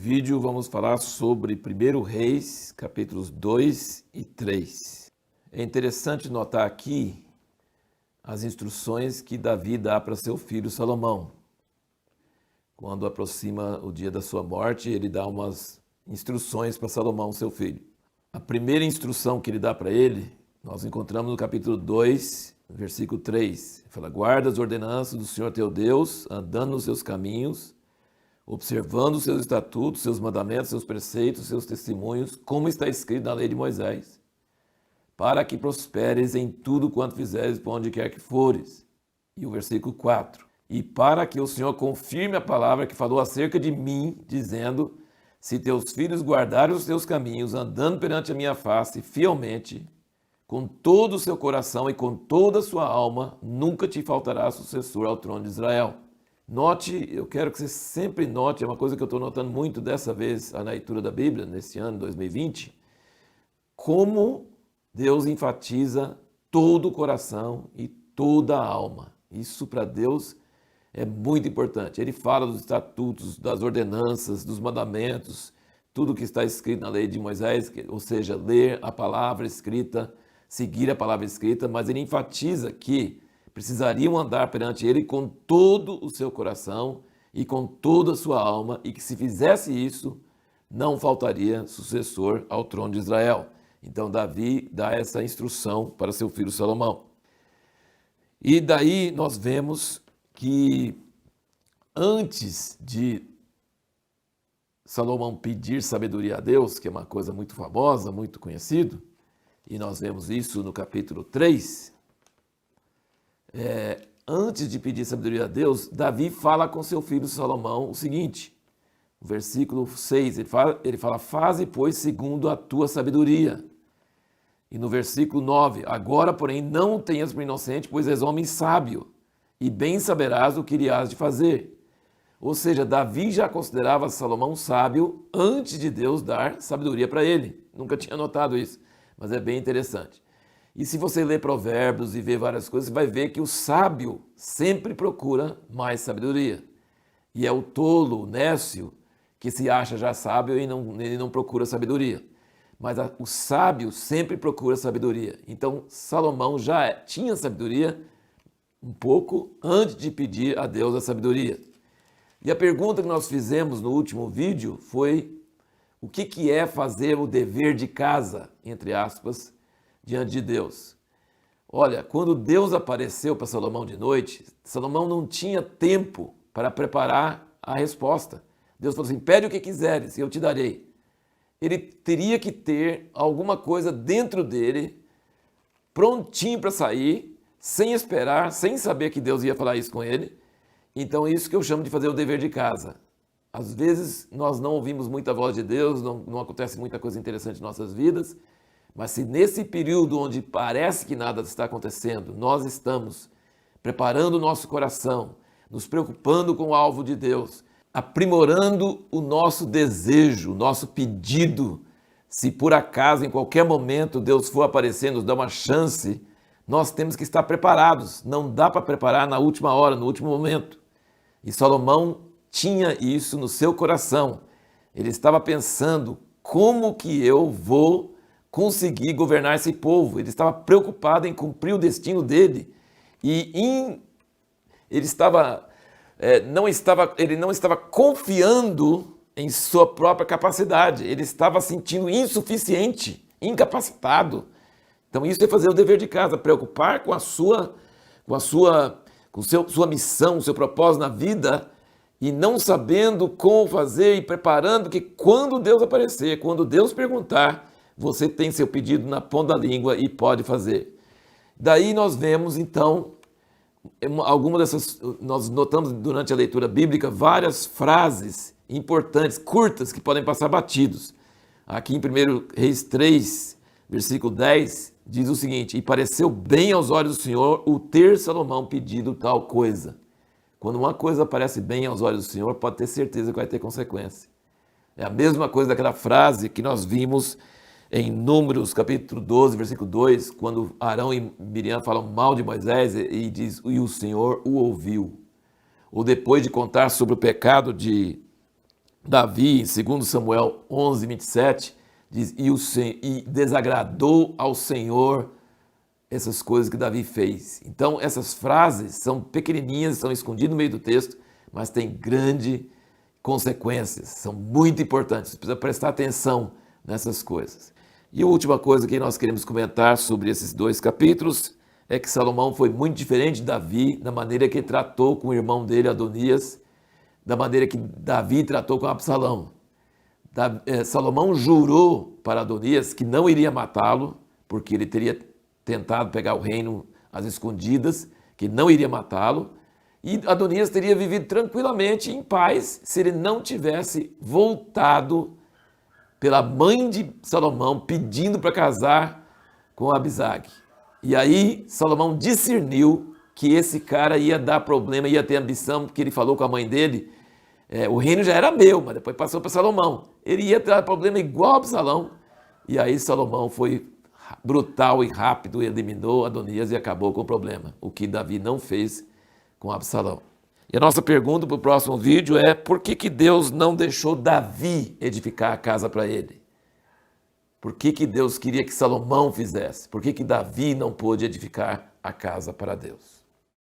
Vídeo vamos falar sobre 1 Reis, capítulos 2 e 3. É interessante notar aqui as instruções que Davi dá para seu filho Salomão. Quando aproxima o dia da sua morte, ele dá umas instruções para Salomão, seu filho. A primeira instrução que ele dá para ele, nós encontramos no capítulo 2, versículo 3. Ele fala: guarda as ordenanças do Senhor teu Deus, andando nos seus caminhos, observando os seus estatutos, seus mandamentos, seus preceitos, seus testemunhos, como está escrito na lei de Moisés, para que prosperes em tudo quanto fizeres, por onde quer que fores. E o versículo 4. E para que o Senhor confirme a palavra que falou acerca de mim, dizendo: se teus filhos guardarem os teus caminhos, andando perante a minha face fielmente, com todo o seu coração e com toda a sua alma, nunca te faltará sucessor ao trono de Israel. Note, eu quero que você sempre note, é uma coisa que eu estou notando muito dessa vez na leitura da Bíblia, nesse ano 2020, como Deus enfatiza todo o coração e toda a alma. Isso para Deus é muito importante. Ele fala dos estatutos, das ordenanças, dos mandamentos, tudo que está escrito na lei de Moisés, ou seja, ler a palavra escrita, seguir a palavra escrita, mas ele enfatiza que precisariam andar perante ele com todo o seu coração e com toda a sua alma, e que se fizesse isso, não faltaria sucessor ao trono de Israel. Então Davi dá essa instrução para seu filho Salomão. E daí nós vemos que antes de Salomão pedir sabedoria a Deus, que é uma coisa muito famosa, muito conhecida, e nós vemos isso no capítulo 3, antes de pedir sabedoria a Deus, Davi fala com seu filho Salomão o seguinte, no versículo 6, ele fala, faze, pois, segundo a tua sabedoria. E no versículo 9, agora, porém, não tenhas por inocente, pois és homem sábio, e bem saberás o que irás de fazer. Ou seja, Davi já considerava Salomão sábio antes de Deus dar sabedoria para ele. Nunca tinha notado isso, mas é bem interessante. E se você ler Provérbios e ver várias coisas, você vai ver que o sábio sempre procura mais sabedoria. E é o tolo, o nécio, que se acha já sábio e ele não procura sabedoria. Mas o sábio sempre procura sabedoria. Então Salomão já tinha sabedoria um pouco antes de pedir a Deus a sabedoria. E a pergunta que nós fizemos no último vídeo foi: o que é fazer o dever de casa, entre aspas, diante de Deus? Olha, quando Deus apareceu para Salomão de noite, Salomão não tinha tempo para preparar a resposta. Deus falou assim: pede o que quiseres e eu te darei. Ele teria que ter alguma coisa dentro dele, prontinho para sair, sem esperar, sem saber que Deus ia falar isso com ele. Então isso que eu chamo de fazer o dever de casa. Às vezes nós não ouvimos muita voz de Deus, não acontece muita coisa interessante em nossas vidas, mas se nesse período onde parece que nada está acontecendo, nós estamos preparando o nosso coração, nos preocupando com o alvo de Deus, aprimorando o nosso desejo, o nosso pedido, se por acaso, em qualquer momento, Deus for aparecer, nos dar uma chance, nós temos que estar preparados. Não dá para preparar na última hora, no último momento. E Salomão tinha isso no seu coração. Ele estava pensando: como que eu vou conseguir governar esse povo? Ele estava preocupado em cumprir o destino dele. E ele não estava confiando em sua própria capacidade. Ele estava sentindo insuficiente, incapacitado. Então isso é fazer o dever de casa, preocupar com sua missão, seu propósito na vida, e não sabendo como fazer e preparando que quando Deus aparecer, quando Deus perguntar, você tem seu pedido na ponta da língua e pode fazer. Daí nós vemos então nós notamos durante a leitura bíblica várias frases importantes, curtas, que podem passar batidos. Aqui em 1 Reis 3, versículo 10, diz o seguinte: e pareceu bem aos olhos do Senhor o ter Salomão pedido tal coisa. Quando uma coisa parece bem aos olhos do Senhor, pode ter certeza que vai ter consequência. É a mesma coisa daquela frase que nós vimos em Números, capítulo 12, versículo 2, quando Arão e Miriam falam mal de Moisés e diz: e o Senhor o ouviu. Ou depois de contar sobre o pecado de Davi, em 2 Samuel 11, 27, diz, e desagradou ao Senhor essas coisas que Davi fez. Então, essas frases são pequenininhas, são escondidas no meio do texto, mas têm grandes consequências, são muito importantes. Você precisa prestar atenção nessas coisas. E a última coisa que nós queremos comentar sobre esses 2 capítulos é que Salomão foi muito diferente de Davi na maneira que ele tratou com o irmão dele, Adonias, da maneira que Davi tratou com Absalão. Salomão jurou para Adonias que não iria matá-lo, porque ele teria tentado pegar o reino às escondidas, que não iria matá-lo, e Adonias teria vivido tranquilamente, em paz, se ele não tivesse voltado pela mãe de Salomão, pedindo para casar com Abisag. E aí Salomão discerniu que esse cara ia dar problema, ia ter ambição, porque ele falou com a mãe dele, o reino já era meu, mas depois passou para Salomão. Ele ia ter problema igual a Absalão. E aí Salomão foi brutal e rápido, eliminou Adonias e acabou com o problema, o que Davi não fez com Absalão. E a nossa pergunta para o próximo vídeo é: por que Deus não deixou Davi edificar a casa para ele? Por que Deus queria que Salomão fizesse? Por que Davi não pôde edificar a casa para Deus?